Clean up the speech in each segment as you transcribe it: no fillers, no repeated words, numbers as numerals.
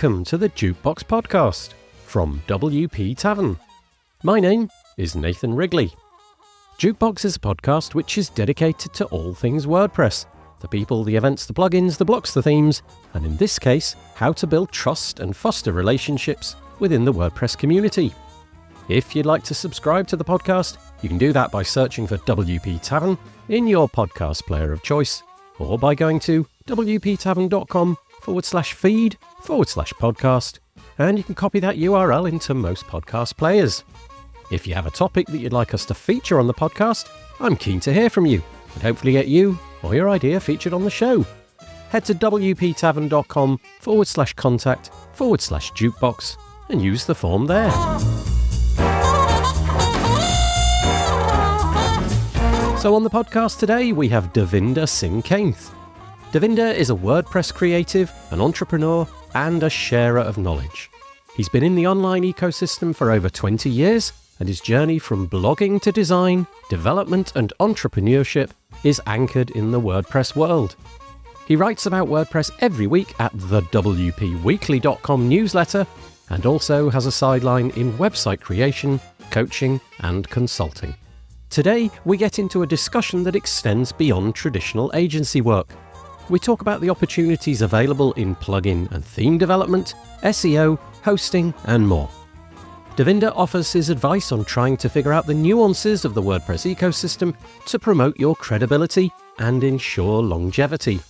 Welcome to the Jukebox Podcast from WP Tavern. My name is Nathan Wrigley. Jukebox is a podcast which is dedicated to all things WordPress, the people, the events, the plugins, the blocks, the themes, and in this case, how to build trust and foster relationships within the WordPress community. If you'd like to subscribe to the podcast, you can do that by searching for WP Tavern in your podcast player of choice, or by going to wptavern.com/feed/podcast, and you can copy that URL into most podcast players. If you have a topic that you'd like us to feature on the podcast, I'm keen to hear from you, and hopefully get you or your idea featured on the show. Head to wptavern.com/contact/jukebox and use the form there. So on the podcast today, we have Davinder Singh Kainth. Davinder is a WordPress creative, an entrepreneur, and a sharer of knowledge. He's been in the online ecosystem for over 20 years, and his journey from blogging to design, development, and entrepreneurship is anchored in the WordPress world. He writes about WordPress every week at the WPweekly.com newsletter, and also has a sideline in website creation, coaching, and consulting. Today, we get into a discussion that extends beyond traditional agency work. We talk about the opportunities available in plugin and theme development, SEO, hosting, and more. Davinder offers his advice on trying to figure out the nuances of the WordPress ecosystem to promote your credibility and ensure longevity.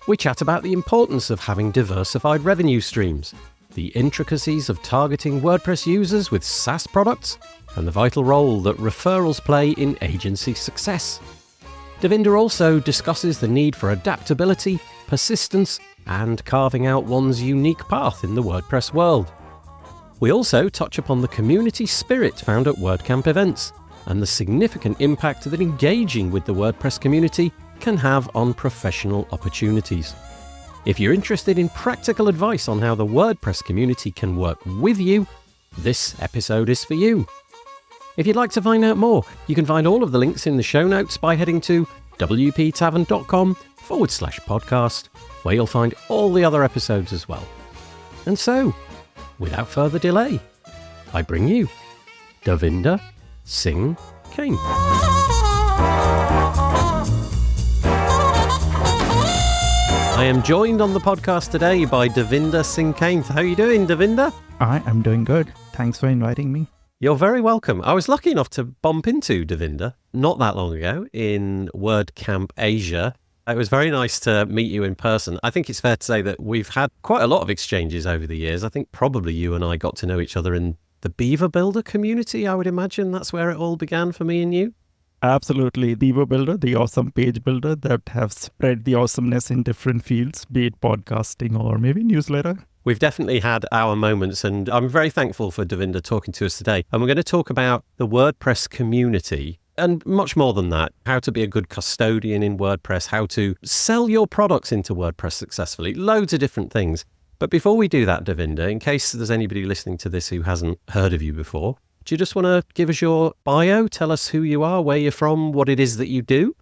We chat about the importance of having diversified revenue streams, the intricacies of targeting WordPress users with SaaS products, and the vital role that referrals play in agency success. Davinder also discusses the need for adaptability, persistence, and carving out one's unique path in the WordPress world. We also touch upon the community spirit found at WordCamp events, and the significant impact that engaging with the WordPress community can have on professional opportunities. If you're interested in practical advice on how the WordPress community can work with you, this episode is for you. If you'd like to find out more, you can find all of the links in the show notes by heading to wptavern.com/podcast, where you'll find all the other episodes as well. And so, without further delay, I bring you Davinder Singh Kainth. I am joined on the podcast today by Davinder Singh Kainth. How are you doing, Davinder? I am doing good. Thanks for inviting me. You're very welcome. I was lucky enough to bump into Davinder not that long ago in WordCamp Asia. It was very nice to meet you in person. I think it's fair to say that we've had quite a lot of exchanges over the years. I think probably you and I got to know each other in the Beaver Builder community, I would imagine. That's where it all began for me and you. Absolutely. Beaver Builder, the awesome page builder that have spread the awesomeness in different fields, be it podcasting or maybe newsletter. We've definitely had our moments, and I'm very thankful for Davinder talking to us today. And we're going to talk about the WordPress community and much more than that, how to be a good custodian in WordPress, how to sell your products into WordPress successfully, loads of different things. But before we do that, Davinder, in case there's anybody listening to this who hasn't heard of you before, do you just want to give us your bio, tell us who you are, where you're from, what it is that you do?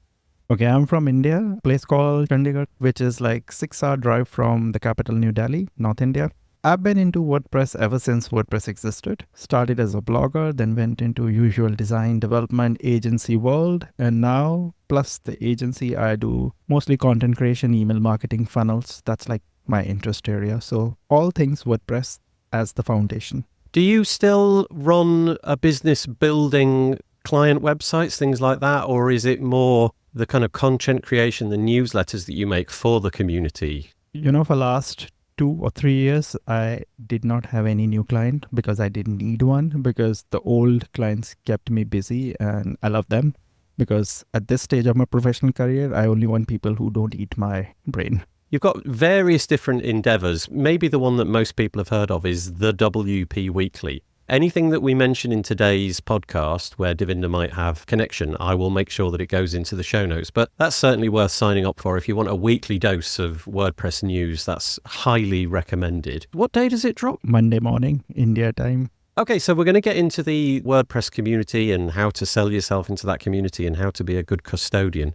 Okay, I'm from India, a place called Chandigarh, which is like 6-hour drive from the capital New Delhi, North India. I've been into WordPress ever since WordPress existed. Started as a blogger, then went into usual design, development, agency world. And now, plus the agency, I do mostly content creation, email marketing, funnels. That's like my interest area. So all things WordPress as the foundation. Do you still run a business building client websites, things like that? Or is it more the kind of content creation, the newsletters that you make for the community? For last 2 or 3 years, I did not have any new client because I didn't need one, because the old clients kept me busy and I love them, because at this stage of my professional career, I only want people who don't eat my brain. You've got various different endeavors. Maybe the one that most people have heard of is the WP Weekly. Anything that we mention in today's podcast where Davinder might have connection, I will make sure that it goes into the show notes. But that's certainly worth signing up for. If you want a weekly dose of WordPress news, that's highly recommended. What day does it drop? Monday morning, India time. Okay, so we're going to get into the WordPress community and how to sell yourself into that community and how to be a good custodian.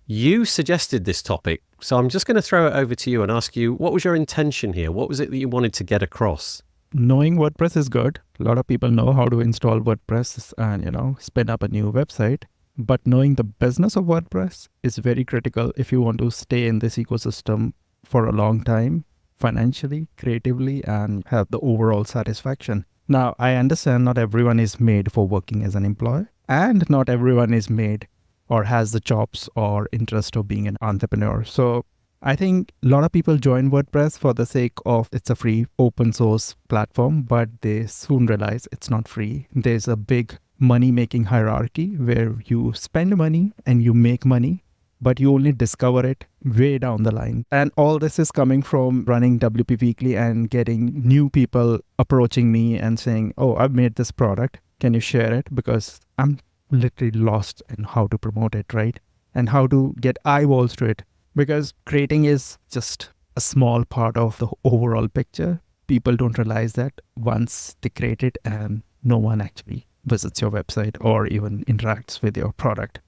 You suggested this topic, so I'm just going to throw it over to you and ask you, what was your intention here? What was it that you wanted to get across? Knowing WordPress is good. A lot of people know how to install WordPress and, spin up a new website. But knowing the business of WordPress is very critical if you want to stay in this ecosystem for a long time, financially, creatively, and have the overall satisfaction. Now, I understand not everyone is made for working as an employee, and not everyone is made or has the chops or interest of being an entrepreneur. So I think a lot of people join WordPress for the sake of it's a free open source platform, but they soon realize it's not free. There's a big money-making hierarchy where you spend money and you make money, but you only discover it way down the line. And all this is coming from running WP Weekly and getting new people approaching me and saying, oh, I've made this product. Can you share it? Because I'm literally lost in how to promote it, right? And how to get eyeballs to it. Because creating is just a small part of the overall picture. People don't realize that once they create it and no one actually visits your website or even interacts with your product.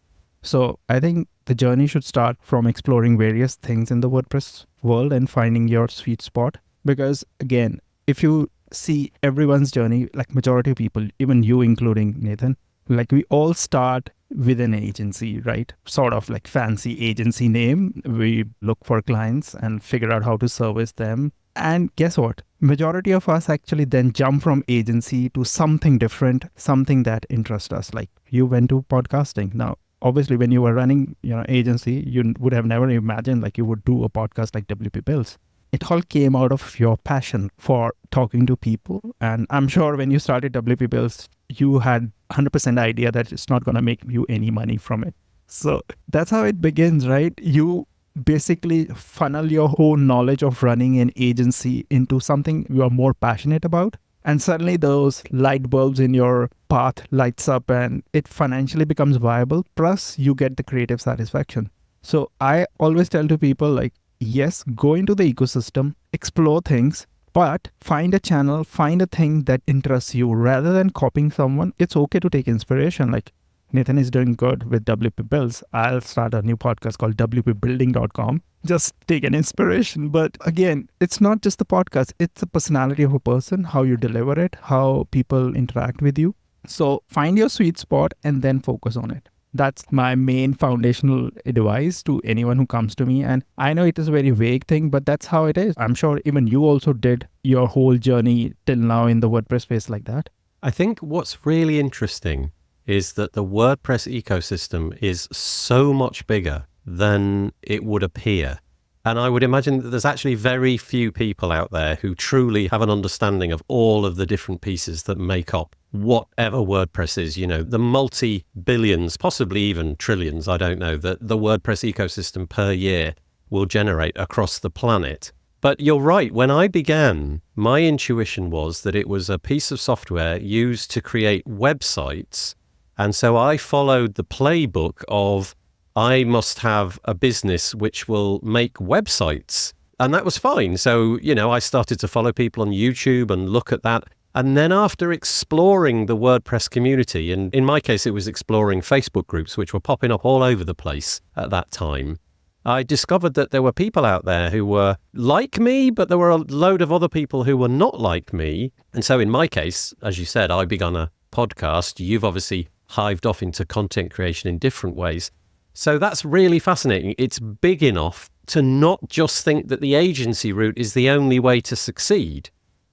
So I think the journey should start from exploring various things in the WordPress world and finding your sweet spot. Because again, if you see everyone's journey, like majority of people, even you including Nathan, like we all start with an agency, right? Sort of like fancy agency name. We look for clients and figure out how to service them. And guess what? Majority of us actually then jump from agency to something different, something that interests us. Like you went to podcasting. Now, obviously, when you were running, agency, you would have never imagined like you would do a podcast like WP Bills. It all came out of your passion for talking to people. And I'm sure when you started WP Bills, you had 100% idea that it's not going to make you any money from it. So that's how it begins, right? You basically funnel your whole knowledge of running an agency into something you are more passionate about. And suddenly those light bulbs in your path lights up and it financially becomes viable. Plus you get the creative satisfaction. So I always tell to people like, yes, go into the ecosystem, explore things, but find a channel, find a thing that interests you rather than copying someone. It's okay to take inspiration. Like Nathan is doing good with WP Builds. I'll start a new podcast called WPBuilding.com. Just take an inspiration. But again, it's not just the podcast. It's the personality of a person, how you deliver it, how people interact with you. So find your sweet spot and then focus on it. That's my main foundational advice to anyone who comes to me. And I know it is a very vague thing, but that's how it is. I'm sure even you also did your whole journey till now in the WordPress space like that. I think what's really interesting is that the WordPress ecosystem is so much bigger than it would appear. And I would imagine that there's actually very few people out there who truly have an understanding of all of the different pieces that make up whatever WordPress is, the multi-billions, possibly even trillions, I don't know, that the WordPress ecosystem per year will generate across the planet. But you're right, when I began, my intuition was that it was a piece of software used to create websites. And so I followed the playbook of I must have a business which will make websites. And that was fine. So, I started to follow people on YouTube and look at that. And then after exploring the WordPress community, and in my case, it was exploring Facebook groups, which were popping up all over the place at that time, I discovered that there were people out there who were like me, but there were a load of other people who were not like me. And so in my case, as you said, I began a podcast. You've obviously hived off into content creation in different ways. So that's really fascinating. It's big enough to not just think that the agency route is the only way to succeed.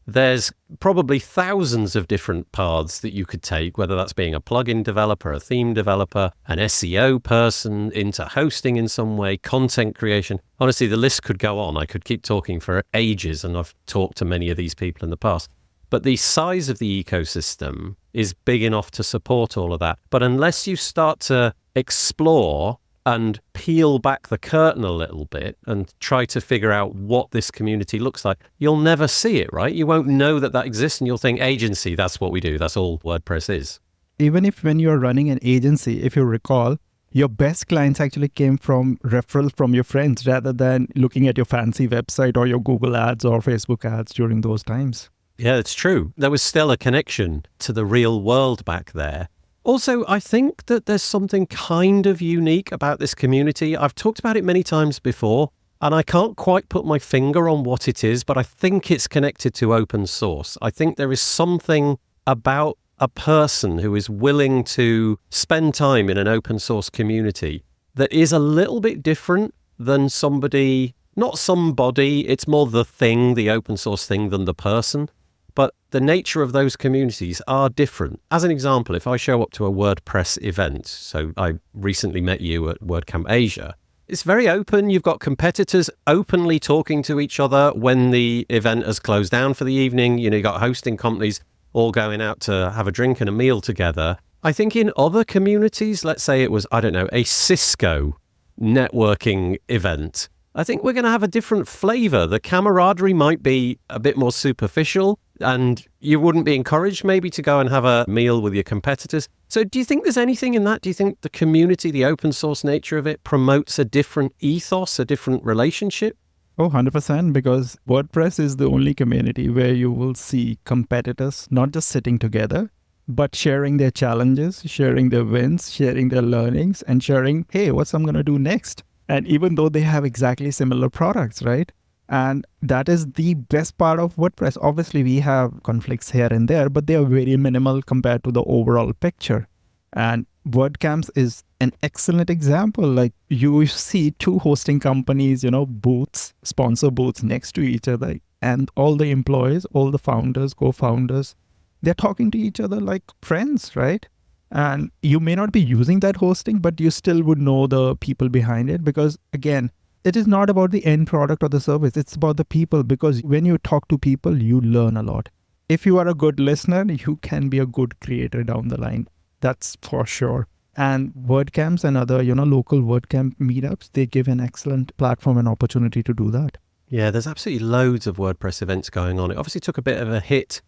There's probably thousands of different paths that you could take, whether that's being a plugin developer, a theme developer, an SEO person, into hosting in some way, content creation. Honestly, the list could go on. I could keep talking for ages, and I've talked to many of these people in the past. But the size of the ecosystem is big enough to support all of that. But unless you start to explore and peel back the curtain a little bit and try to figure out what this community looks like, you'll never see it, right? You won't know that exists, and you'll think agency, that's what we do. That's all WordPress is. Even if when you're running an agency, if you recall, your best clients actually came from referrals from your friends rather than looking at your fancy website or your Google ads or Facebook ads during those times. Yeah, it's true. There was still a connection to the real world back there. Also, I think that there's something kind of unique about this community. I've talked about it many times before, and I can't quite put my finger on what it is, but I think it's connected to open source. I think there is something about a person who is willing to spend time in an open source community that is a little bit different than somebody, not somebody, it's more the thing, the open source thing, than the person. But the nature of those communities are different. As an example, if I show up to a WordPress event, so I recently met you at WordCamp Asia, it's very open. You've got competitors openly talking to each other when the event has closed down for the evening. You've got hosting companies all going out to have a drink and a meal together. I think in other communities, let's say it was, a Cisco networking event, I think we're going to have a different flavor. The camaraderie might be a bit more superficial, and you wouldn't be encouraged maybe to go and have a meal with your competitors. So do you think there's anything in that? Do you think the community, the open source nature of it, promotes a different ethos, a different relationship? Oh, 100%, because WordPress is the only community where you will see competitors not just sitting together, but sharing their challenges, sharing their wins, sharing their learnings, and sharing, hey, what's I'm going to do next? And even though they have exactly similar products, right? And that is the best part of WordPress. Obviously, we have conflicts here and there, but they are very minimal compared to the overall picture. And WordCamps is an excellent example. Like you see two hosting companies, booths, sponsor booths next to each other, and all the employees, all the founders, co-founders, they're talking to each other like friends, right? And you may not be using that hosting, but you still would know the people behind it, because again, it is not about the end product or the service. It's about the people, because when you talk to people, you learn a lot. If you are a good listener, you can be a good creator down the line. That's for sure. And WordCamps and other, local WordCamp meetups, they give an excellent platform and opportunity to do that. Yeah, there's absolutely loads of WordPress events going on. It obviously took a bit of a hit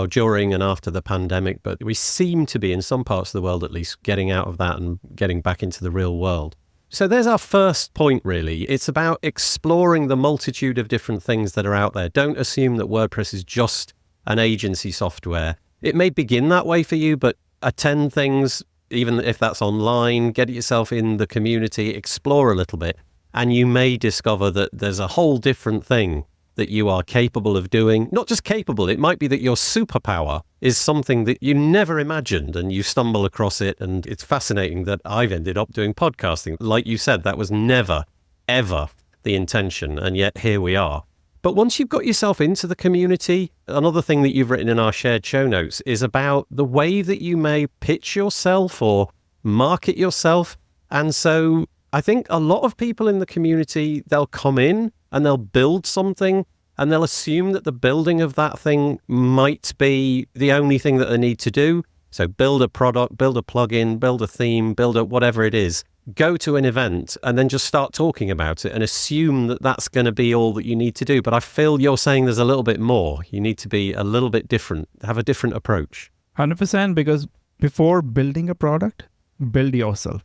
during and after the pandemic, but we seem to be, in some parts of the world at least, getting out of that and getting back into the real world. So there's our first point, really. It's about exploring the multitude of different things that are out there. Don't assume that WordPress is just an agency software. It may begin that way for you, but attend things, even if that's online, get yourself in the community, explore a little bit, and you may discover that there's a whole different thing that you are capable of doing. Not just capable, it might be that your superpower is something that you never imagined and you stumble across it. And it's fascinating that I've ended up doing podcasting. Like you said, that was never, ever the intention. And yet here we are. But once you've got yourself into the community, another thing that you've written in our shared show notes is about the way that you may pitch yourself or market yourself. And so I think a lot of people in the community, they'll come in and they'll build something and they'll assume that the building of that thing might be the only thing that they need to do. So build a product, build a plugin, build a theme, build a whatever it is, go to an event and then just start talking about it and assume that that's going to be all that you need to do. But I feel you're saying there's a little bit more. You need to be a little bit different, have a different approach. 100%, because before building a product, build yourself.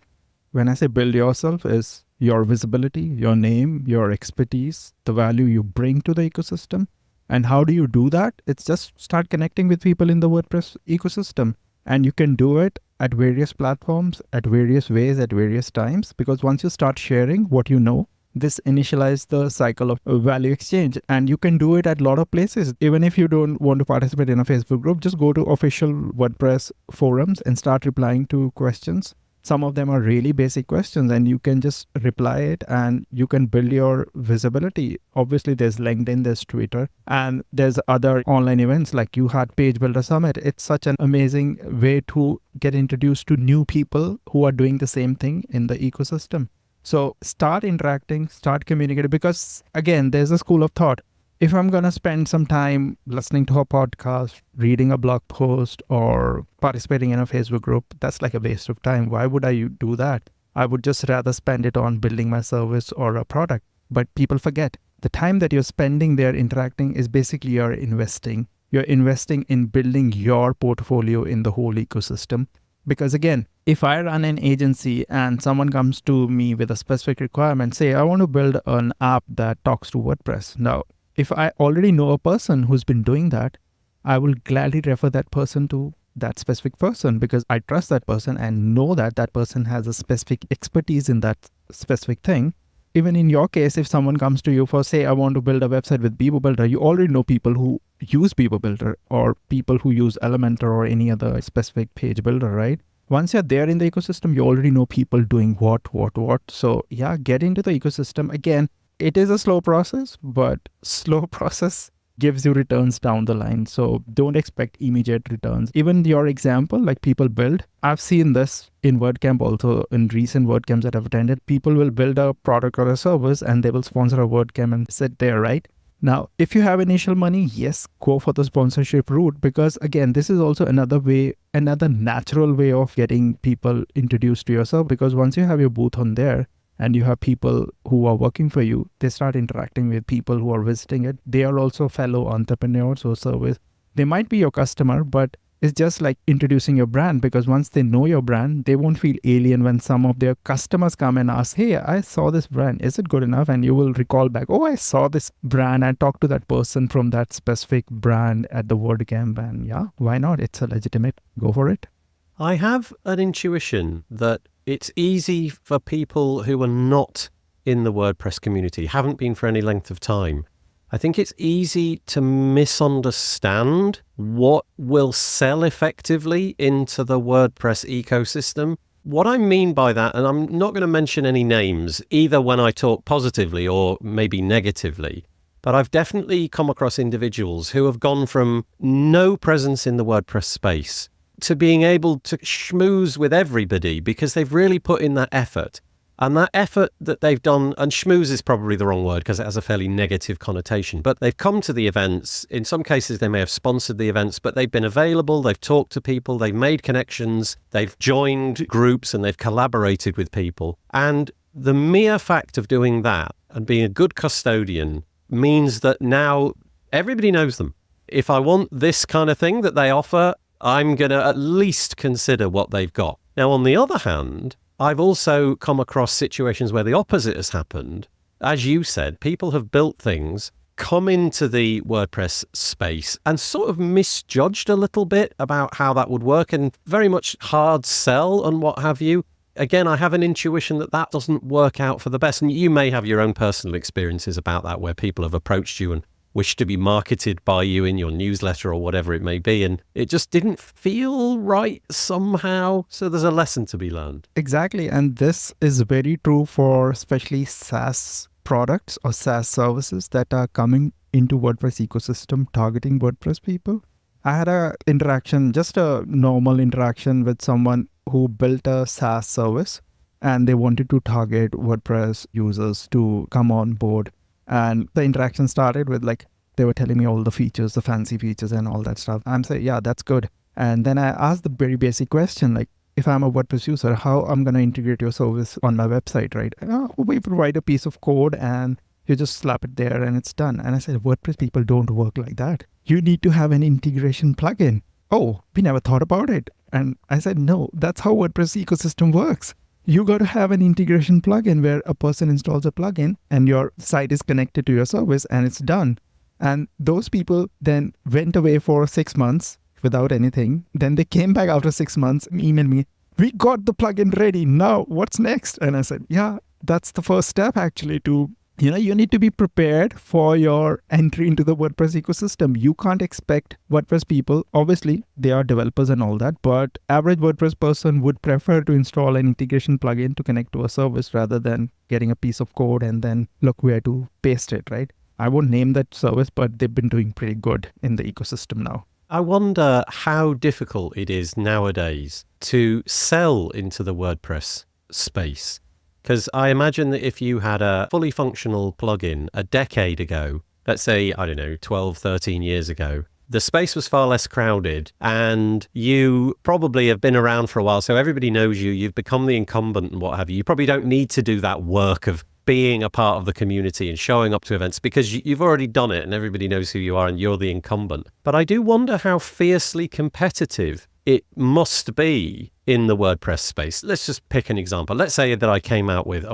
When I say build yourself, is your visibility, your name, your expertise, the value you bring to the ecosystem. And how do you do that? It's just start connecting with people in the WordPress ecosystem. And you can do it at various platforms, at various ways, at various times. Because once you start sharing what you know, this initializes the cycle of value exchange. And you can do it at a lot of places. Even if you don't want to participate in a Facebook group, just go to official WordPress forums and start replying to questions. Some of them are really basic questions and you can just reply it and you can build your visibility. Obviously, there's LinkedIn, there's Twitter, and there's other online events like you had Page Builder Summit. It's such an amazing way to get introduced to new people who are doing the same thing in the ecosystem. So start interacting, start communicating, because again, there's a school of thought. If I'm going to spend some time listening to a podcast, reading a blog post, or participating in a Facebook group, that's like a waste of time. Why would I do that? I would just rather spend it on building my service or a product. But people forget the time that you're spending there interacting is basically you're investing. You're investing in building your portfolio in the whole ecosystem. Because again, if I run an agency and someone comes to me with a specific requirement, say, I want to build an app that talks to WordPress. Now, if I already know a person who's been doing that, I will gladly refer that person to that specific person because I trust that person and know that that person has a specific expertise in that specific thing. Even in your case, if someone comes to you for, say, I want to build a website with Beaver Builder, you already know people who use Beaver Builder or people who use Elementor or any other specific page builder, right? Once you're there in the ecosystem, you already know people doing what. So yeah, get into the ecosystem. Again, it is a slow process, but slow process gives you returns down the line. So don't expect immediate returns. Even your example, like people build, I've seen this in WordCamp also, in recent WordCamps that I've attended. People will build a product or a service and they will sponsor a WordCamp and sit there, right? Now, if you have initial money, yes, go for the sponsorship route, because again, this is also another way, another natural way of getting people introduced to yourself, because once you have your booth on there, and you have people who are working for you, they start interacting with people who are visiting it. They are also fellow entrepreneurs or service. They might be your customer, but it's just like introducing your brand, because once they know your brand, they won't feel alien when some of their customers come and ask, hey, I saw this brand. Is it good enough? And you will recall back, oh, I saw this brand. I talked to that person from that specific brand at the WordCamp. And yeah, why not? It's a legitimate, go for it. I have an intuition that it's easy for people who are not in the WordPress community, haven't been for any length of time. I think it's easy to misunderstand what will sell effectively into the WordPress ecosystem. What I mean by that, and I'm not going to mention any names, either when I talk positively or maybe negatively, but I've definitely come across individuals who have gone from no presence in the WordPress space to being able to schmooze with everybody because they've really put in that effort. And that effort that they've done, and schmooze is probably the wrong word because it has a fairly negative connotation, but they've come to the events. In some cases, they may have sponsored the events, but they've been available, they've talked to people, they've made connections, they've joined groups and they've collaborated with people. And the mere fact of doing that and being a good custodian means that now everybody knows them. If I want this kind of thing that they offer, I'm going to at least consider what they've got. Now, on the other hand, I've also come across situations where the opposite has happened. As you said, people have built things, come into the WordPress space and sort of misjudged a little bit about how that would work and very much hard sell and what have you. Again, I have an intuition that that doesn't work out for the best. And you may have your own personal experiences about that where people have approached you and wish to be marketed by you in your newsletter or whatever it may be. And it just didn't feel right somehow. So there's a lesson to be learned. Exactly. And this is very true for especially SaaS products or SaaS services that are coming into WordPress ecosystem targeting WordPress people. I had a interaction, just a normal interaction with someone who built a SaaS service and they wanted to target WordPress users to come on board. And the interaction started with like, they were telling me all the features, the fancy features and all that stuff. I'm saying, yeah, that's good. And then I asked the very basic question, like, if I'm a WordPress user, how I'm going to integrate your service on my website, right? We provide a piece of code and you just slap it there and it's done. And I said, WordPress people don't work like that. You need to have an integration plugin. Oh, we never thought about it. And I said, no, that's how WordPress ecosystem works. You got to have an integration plugin where a person installs a plugin and your site is connected to your service and it's done. And those people then went away for 6 months without anything. Then they came back after 6 months and emailed me, we got the plugin ready. Now what's next? And I said, yeah, that's the first step actually to, you need to be prepared for your entry into the WordPress ecosystem. You can't expect WordPress people, obviously they are developers and all that, but average WordPress person would prefer to install an integration plugin to connect to a service rather than getting a piece of code and then look where to paste it, right? I won't name that service, but they've been doing pretty good in the ecosystem now. I wonder how difficult it is nowadays to sell into the WordPress space. Because I imagine that if you had a fully functional plugin a decade ago, let's say, 12, 13 years ago, the space was far less crowded and you probably have been around for a while. So everybody knows you, you've become the incumbent and what have you. You probably don't need to do that work of being a part of the community and showing up to events because you've already done it and everybody knows who you are and you're the incumbent. But I do wonder how fiercely competitive it must be in the WordPress space. Let's just pick an example. Let's say that I came out with,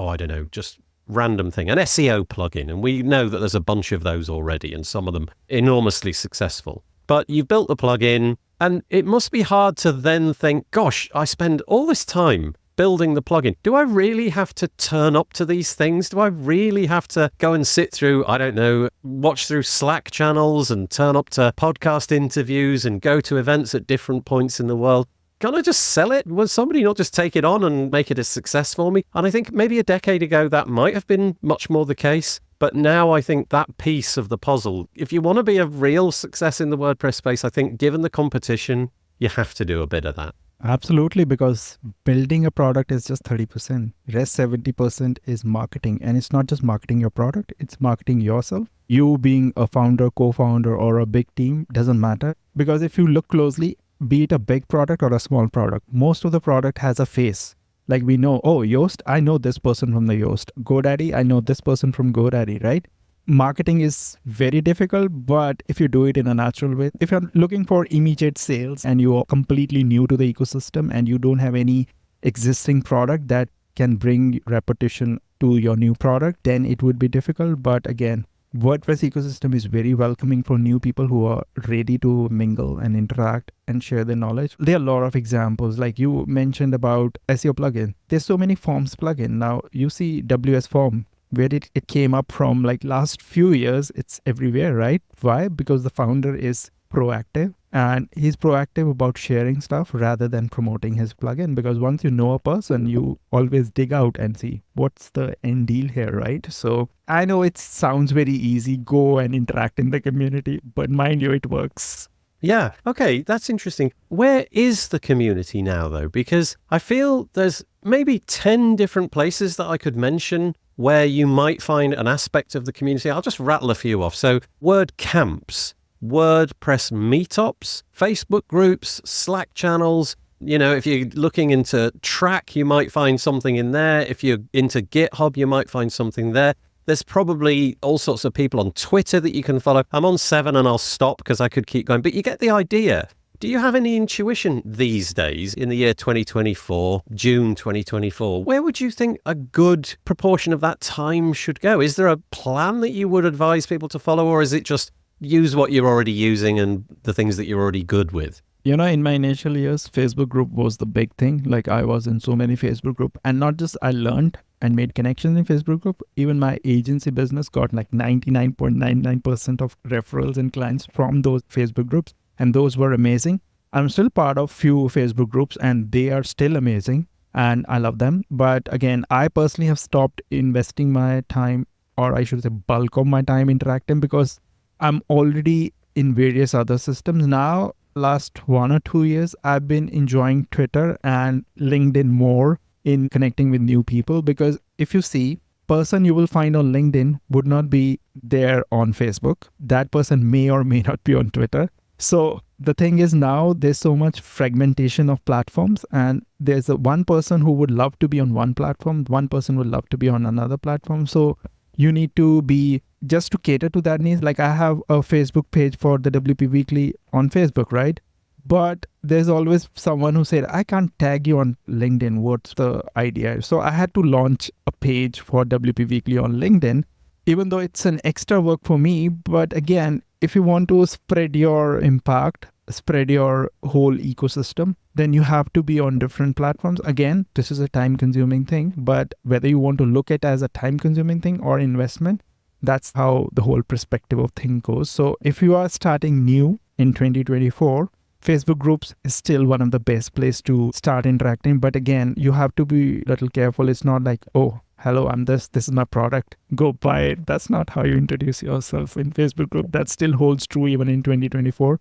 just random thing, an SEO plugin. And we know that there's a bunch of those already and some of them enormously successful. But you've built the plugin And it must be hard to then think, gosh, I spend all this time building the plugin. Do I really have to turn up to these things? Do I really have to go and sit through, I don't know, watch through Slack channels and turn up to podcast interviews and go to events at different points in the world? Can I just sell it? Will somebody not just take it on and make it a success for me? And I think maybe a decade ago that might have been much more the case. But now I think that piece of the puzzle, if you want to be a real success in the WordPress space, I think given the competition, you have to do a bit of that. Absolutely, because building a product is just 30%. Rest 70% is marketing. And it's not just marketing your product, it's marketing yourself. You being a founder, co-founder, or a big team doesn't matter. Because if you look closely, be it a big product or a small product, most of the product has a face. Like we know, oh, Yoast, I know this person from the Yoast. GoDaddy, I know this person from GoDaddy, right? Marketing is very difficult, but if you do it in a natural way, if you're looking for immediate sales and you are completely new to the ecosystem and you don't have any existing product that can bring repetition to your new product, then it would be difficult. But again, WordPress ecosystem is very welcoming for new people who are ready to mingle and interact and share their knowledge. There are a lot of examples, like you mentioned about SEO plugin. There's so many forms plugin. Now you see WS Form, where it came up from like last few years, it's everywhere, right? Why? Because the founder is proactive and he's proactive about sharing stuff rather than promoting his plugin. Because once you know a person, you always dig out and see what's the end deal here, right? So I know it sounds very easy, go and interact in the community, but mind you, it works. Yeah, okay, that's interesting. Where is the community now, though? Because I feel there's maybe 10 different places that I could mention where you might find an aspect of the community. I'll just rattle a few off. So WordCamps, WordPress meetups, Facebook groups, Slack channels. You know, if you're looking into Track, you might find something in there. If you're into GitHub, you might find something there. There's probably all sorts of people on Twitter that you can follow. I'm on 7 and I'll stop because I could keep going, but you get the idea. Do you have any intuition these days in the year 2024, June 2024? Where would you think a good proportion of that time should go? Is there a plan that you would advise people to follow, or is it just use what you're already using and the things that you're already good with? You know, in my initial years, Facebook group was the big thing. Like I was in so many Facebook group, and not just I learned and made connections in Facebook group. Even my agency business got like 99.99% of referrals and clients from those Facebook groups. And those were amazing. I'm still part of few Facebook groups and they are still amazing and I love them. But again, I personally have stopped investing my time, or I should say bulk of my time interacting, because I'm already in various other systems. Now, last 1 or 2 years, I've been enjoying Twitter and LinkedIn more in connecting with new people, because if you see, person you will find on LinkedIn would not be there on Facebook. That person may or may not be on Twitter. So the thing is, now there's so much fragmentation of platforms, and there's one person who would love to be on one platform, one person would love to be on another platform. So you need to be, just to cater to that needs. Like I have a Facebook page for the WP Weekly on Facebook, right? But there's always someone who said, I can't tag you on LinkedIn. What's the idea? So I had to launch a page for WP Weekly on LinkedIn, even though it's an extra work for me. But again, if you want to spread your impact, spread your whole ecosystem, then you have to be on different platforms. Again, this is a time consuming thing, but whether you want to look at it as a time consuming thing or investment, that's how the whole perspective of thing goes. So if you are starting new in 2024, Facebook groups is still one of the best place to start interacting. But again, you have to be a little careful. It's not like, oh, hello, I'm this is my product, go buy it. That's not how you introduce yourself in Facebook group. That still holds true even in 2024.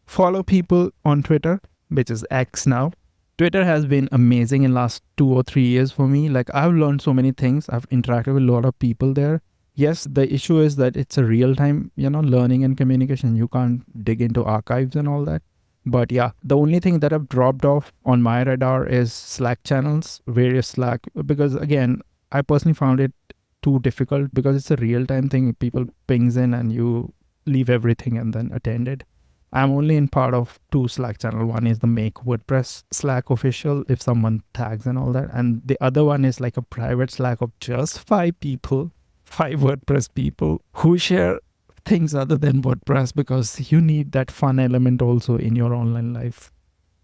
Follow people on Twitter, which is X now. Twitter has been amazing in last 2 or 3 years for me. Like I've learned so many things. I've interacted with a lot of people there. Yes, the issue is that it's a real time, learning and communication. You can't dig into archives and all that. But yeah, the only thing that I've dropped off on my radar is Slack channels, various Slack, because again, I personally found it too difficult because it's a real-time thing. People pings in and you leave everything and then attend it. I'm only in part of 2 Slack channel. One is the Make WordPress Slack official, if someone tags and all that. And the other one is like a private Slack of just 5 people, 5 WordPress people who share things other than WordPress because you need that fun element also in your online life.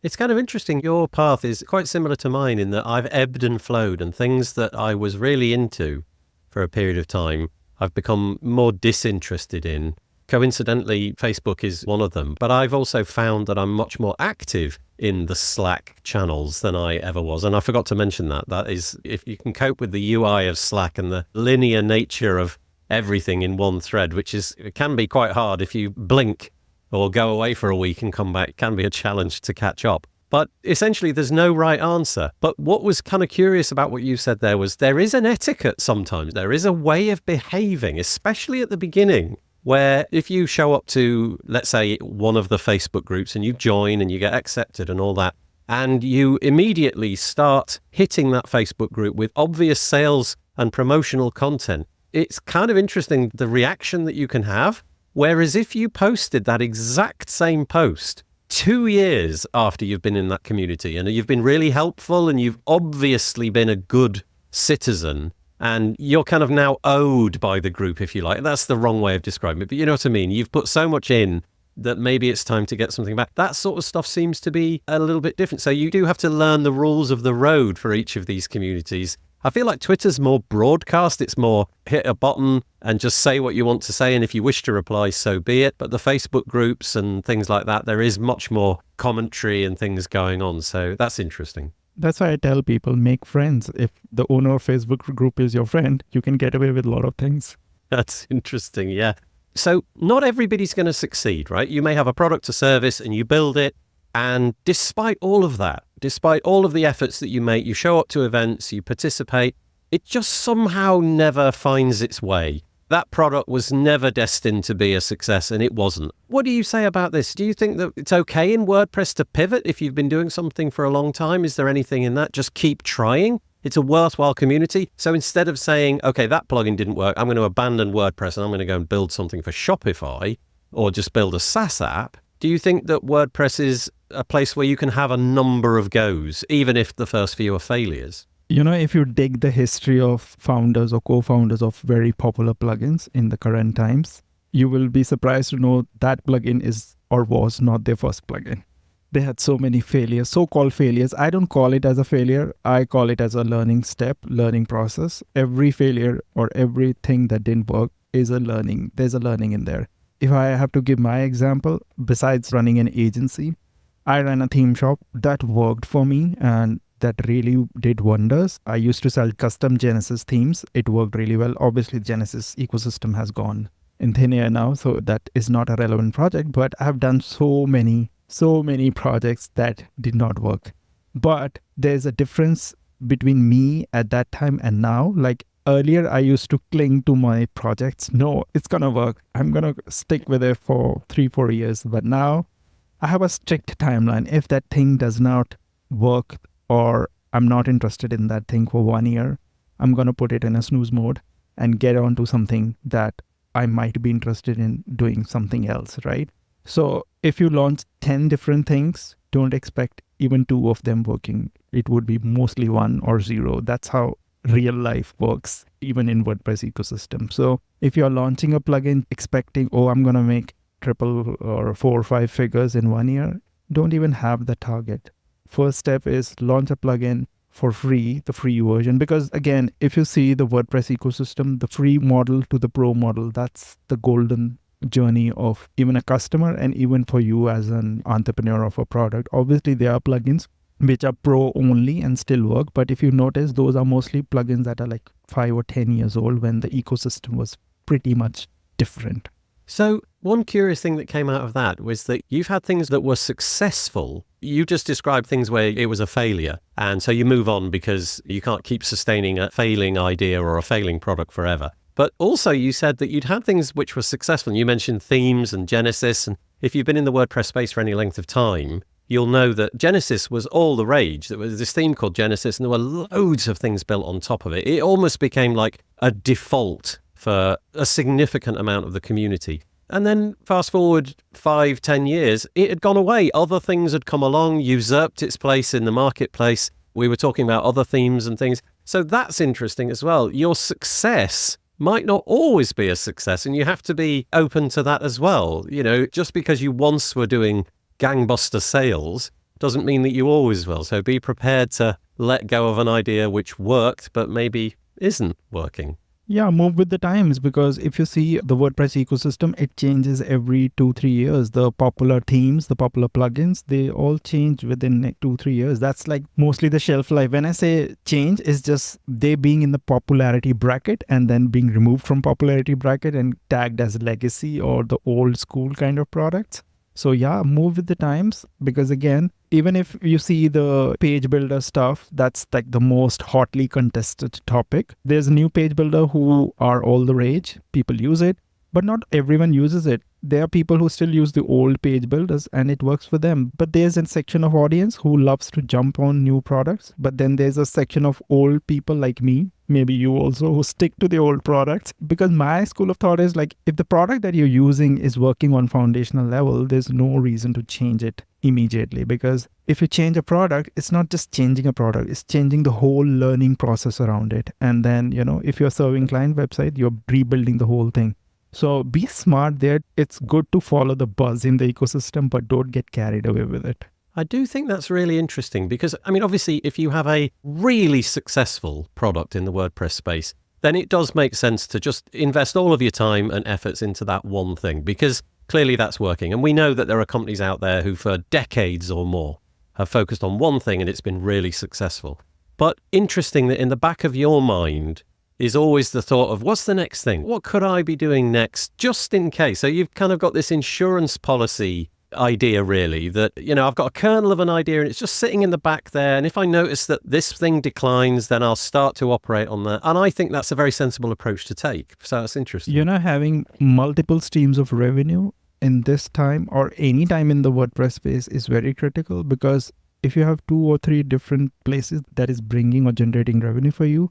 It's kind of interesting. Your path is quite similar to mine in that I've ebbed and flowed, and things that I was really into for a period of time, I've become more disinterested in. Coincidentally, Facebook is one of them, but I've also found that I'm much more active in the Slack channels than I ever was. And I forgot to mention that. That is, if you can cope with the UI of Slack and the linear nature of everything in one thread, which it can be quite hard if you blink or go away for a week and come back, it can be a challenge to catch up. But essentially, there's no right answer. But what was kind of curious about what you said there was there is an etiquette sometimes. There is a way of behaving, especially at the beginning, where if you show up to, let's say, one of the Facebook groups and you join and you get accepted and all that, and you immediately start hitting that Facebook group with obvious sales and promotional content, it's kind of interesting the reaction that you can have. Whereas if you posted that exact same post 2 years after you've been in that community and you've been really helpful and you've obviously been a good citizen and you're kind of now owed by the group, if you like. That's the wrong way of describing it, but you know what I mean? You've put so much in that maybe it's time to get something back. That sort of stuff seems to be a little bit different. So you do have to learn the rules of the road for each of these communities. I feel like Twitter's more broadcast. It's more hit a button and just say what you want to say. And if you wish to reply, so be it. But the Facebook groups and things like that, there is much more commentary and things going on. So that's interesting. That's why I tell people, make friends. If the owner of Facebook group is your friend, you can get away with a lot of things. That's interesting, yeah. So not everybody's going to succeed, right? You may have a product or service and you build it. And despite all of that, despite all of the efforts that you make, you show up to events, you participate, it just somehow never finds its way. That product was never destined to be a success, and it wasn't. What do you say about this? Do you think that it's okay in WordPress to pivot if you've been doing something for a long time? Is there anything in that? Just keep trying. It's a worthwhile community. So instead of saying, okay, that plugin didn't work, I'm going to abandon WordPress and I'm going to go and build something for Shopify or just build a SaaS app, do you think that WordPress is a place where you can have a number of goes, even if the first few are failures? You know, if you dig the history of founders or co-founders of very popular plugins in the current times, you will be surprised to know that plugin is or was not their first plugin. They had so many failures, so-called failures. I don't call it as a failure. I call it as a learning step, learning process. Every failure or everything that didn't work is a learning. There's a learning in there. If I have to give my example, besides running an agency, I ran a theme shop that worked for me and that really did wonders. I used to sell custom Genesis themes. It worked really well. Obviously, Genesis ecosystem has gone in thin air now, so that is not a relevant project, but I've done so many projects that did not work. But there's a difference between me at that time and now. Like earlier, I used to cling to my projects. No, it's going to work. I'm going to stick with it for 3-4 years. But now I have a strict timeline. If that thing does not work or I'm not interested in that thing for 1 year, I'm going to put it in a snooze mode and get on to something that I might be interested in doing something else, right? So if you launch 10 different things, don't expect even 2 of them working. It would be mostly 1 or 0. That's how real life works, even in WordPress ecosystem. So if you're launching a plugin expecting, oh, I'm going to make triple or 4 or 5 figures in 1 year, don't even have the target. First step is launch a plugin for free, the free version. Because again, if you see the WordPress ecosystem, the free model to the pro model, that's the golden journey of even a customer and even for you as an entrepreneur of a product. Obviously, there are plugins which are pro only and still work. But if you notice, those are mostly plugins that are like 5 or 10 years old when the ecosystem was pretty much different. So one curious thing that came out of that was that you've had things that were successful. You just described things where it was a failure. And so you move on because you can't keep sustaining a failing idea or a failing product forever. But also you said that you'd had things which were successful. And you mentioned themes and Genesis. And if you've been in the WordPress space for any length of time, you'll know that Genesis was all the rage. There was this theme called Genesis and there were loads of things built on top of it. It almost became like a default for a significant amount of the community. And then fast forward 5-10 years, it had gone away. Other things had come along, usurped its place in the marketplace. We were talking about other themes and things. So that's interesting as well. Your success might not always be a success, and you have to be open to that as well. Just because you once were doing gangbuster sales doesn't mean that you always will. So be prepared to let go of an idea which worked, but maybe isn't working. Yeah, move with the times, because if you see the WordPress ecosystem, it changes every 2-3 years. The popular themes, the popular plugins, they all change within 2-3 years. That's like mostly the shelf life. When I say change, it's just they being in the popularity bracket and then being removed from popularity bracket and tagged as legacy or the old school kind of products. So yeah, move with the times, because again, even if you see the page builder stuff, that's like the most hotly contested topic. There's a new page builder who are all the rage. People use it, but not everyone uses it. There are people who still use the old page builders and it works for them. But there's a section of audience who loves to jump on new products. But then there's a section of old people like me, maybe you also, who stick to the old products. Because my school of thought is like, if the product that you're using is working on foundational level, there's no reason to change it immediately. Because if you change a product, it's not just changing a product, it's changing the whole learning process around it. And then, if you're serving client website, you're rebuilding the whole thing. So be smart there. It's good to follow the buzz in the ecosystem, but don't get carried away with it. I do think that's really interesting because, obviously, if you have a really successful product in the WordPress space, then it does make sense to just invest all of your time and efforts into that one thing, because clearly that's working. And we know that there are companies out there who for decades or more have focused on one thing and it's been really successful. But interesting that in the back of your mind is always the thought of, what's the next thing? What could I be doing next, just in case? So you've kind of got this insurance policy idea, really, that, I've got a kernel of an idea and it's just sitting in the back there. And if I notice that this thing declines, then I'll start to operate on that. And I think that's a very sensible approach to take. So that's interesting. Having multiple streams of revenue in this time or any time in the WordPress space is very critical, because if you have 2 or 3 different places that is bringing or generating revenue for you,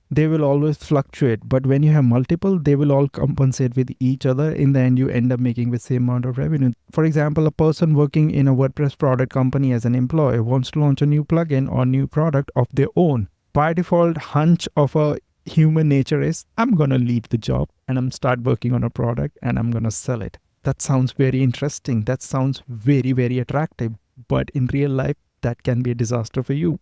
they will always fluctuate. But when you have multiple, they will all compensate with each other. In the end, you end up making the same amount of revenue. For example, a person working in a WordPress product company as an employee wants to launch a new plugin or new product of their own. By default, hunch of a human nature is, I'm going to leave the job and I'm start working on a product and I'm going to sell it. That sounds very interesting. That sounds very, very attractive. But in real life, that can be a disaster for you.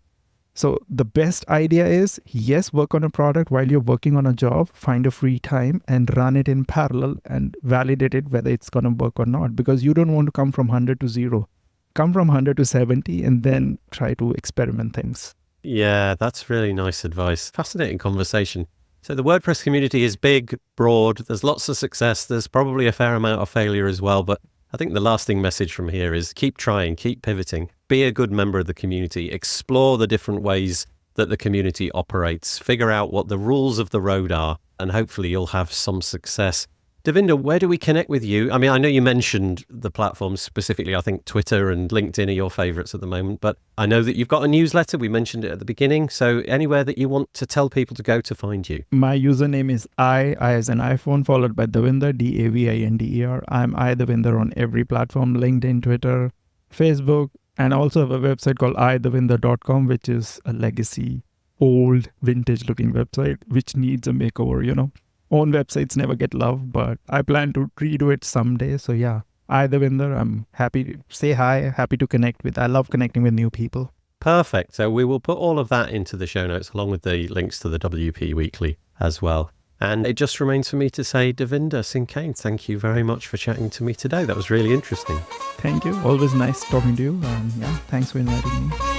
So the best idea is, yes, work on a product while you're working on a job, find a free time and run it in parallel and validate it whether it's going to work or not, because you don't want to come from 100 to 0. Come from 100 to 70 and then try to experiment things. Yeah, that's really nice advice. Fascinating conversation. So the WordPress community is big, broad. There's lots of success. There's probably a fair amount of failure as well, but I think the lasting message from here is keep trying, keep pivoting, be a good member of the community, explore the different ways that the community operates, figure out what the rules of the road are, and hopefully you'll have some success. Davinder, where do we connect with you? I know you mentioned the platforms specifically. I think Twitter and LinkedIn are your favorites at the moment, but I know that you've got a newsletter. We mentioned it at the beginning. So anywhere that you want to tell people to go to find you? My username is I as an iPhone, followed by Davinder, Davinder. I'm Davinder on every platform, LinkedIn, Twitter, Facebook, and also have a website called idavinder.com, which is a legacy, old, vintage-looking website, which needs a makeover, Own websites never get love, but I plan to redo it someday. So yeah, Davinder, I'm happy to say hi, happy to connect with. I love connecting with new people. Perfect. So we will put all of that into the show notes, along with the links to the WP Weekly as well. And it just remains for me to say, Davinder Singh Kainth, thank you very much for chatting to me today. That was really interesting. Thank you. Always nice talking to you. Yeah, thanks for inviting me.